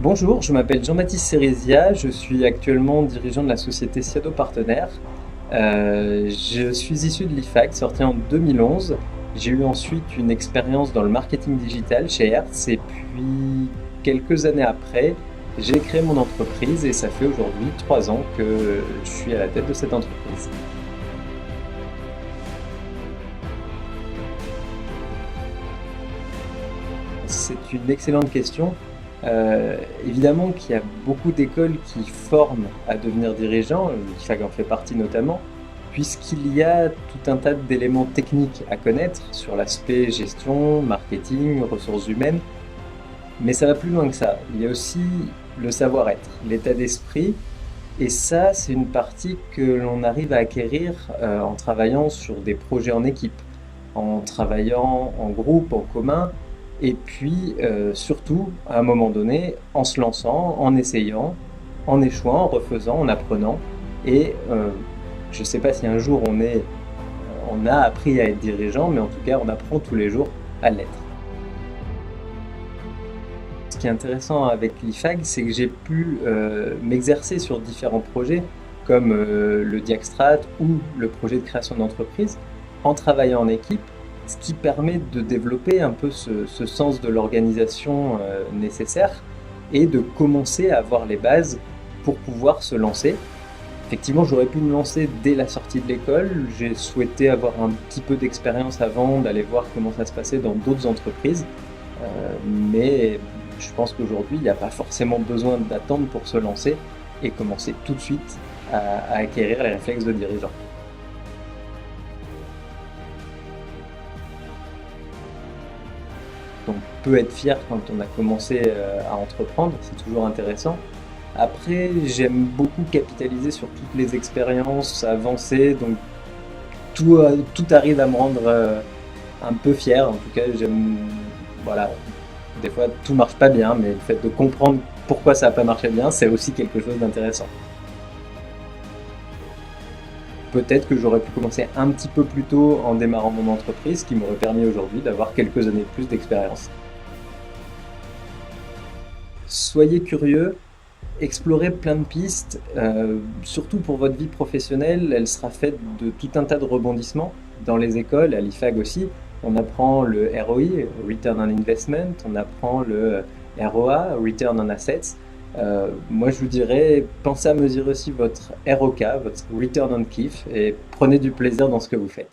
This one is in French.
Bonjour, je m'appelle Jean-Baptiste Cérésia, je suis actuellement dirigeant de la société Siado Partenaires. Je suis issu de l'IFAC, sorti en 2011. J'ai eu ensuite une expérience dans le marketing digital chez Hertz et puis quelques années après, j'ai créé mon entreprise et ça fait aujourd'hui 3 ans que je suis à la tête de cette entreprise. C'est une excellente question. Évidemment qu'il y a beaucoup d'écoles qui forment à devenir dirigeants, l'IFAG en fait partie notamment, puisqu'il y a tout un tas d'éléments techniques à connaître sur l'aspect gestion, marketing, ressources humaines, mais ça va plus loin que ça. Il y a aussi le savoir-être, l'état d'esprit, et ça, c'est une partie que l'on arrive à acquérir en travaillant sur des projets en équipe, en travaillant en groupe, en commun, et puis surtout, à un moment donné, en se lançant, en essayant, en échouant, en refaisant, en apprenant. Et je ne sais pas si un jour on a appris à être dirigeant, mais en tout cas, on apprend tous les jours à l'être. Ce qui est intéressant avec l'IFAG, c'est que j'ai pu m'exercer sur différents projets, comme le Diagstrat ou le projet de création d'entreprise, en travaillant en équipe, ce qui permet de développer un peu ce sens de l'organisation nécessaire et de commencer à avoir les bases pour pouvoir se lancer. Effectivement, j'aurais pu me lancer dès la sortie de l'école. J'ai souhaité avoir un petit peu d'expérience avant d'aller voir comment ça se passait dans d'autres entreprises. Mais je pense qu'aujourd'hui, il n'y a pas forcément besoin d'attendre pour se lancer et commencer tout de suite à acquérir les réflexes de dirigeant. On peut être fier quand on a commencé à entreprendre, c'est toujours intéressant. Après, j'aime beaucoup capitaliser sur toutes les expériences avancées, donc tout arrive à me rendre un peu fier. En tout cas, voilà, des fois tout marche pas bien, mais le fait de comprendre pourquoi ça n'a pas marché bien, c'est aussi quelque chose d'intéressant. Peut-être que j'aurais pu commencer un petit peu plus tôt en démarrant mon entreprise, ce qui m'aurait permis aujourd'hui d'avoir quelques années de plus d'expérience. Soyez curieux, explorez plein de pistes, surtout pour votre vie professionnelle, elle sera faite de tout un tas de rebondissements. Dans les écoles, à l'IFAG aussi, on apprend le ROI, Return on Investment, on apprend le ROA, Return on Assets. Moi, je vous dirais, pensez à mesurer aussi votre ROK, votre Return on Kiff, et prenez du plaisir dans ce que vous faites.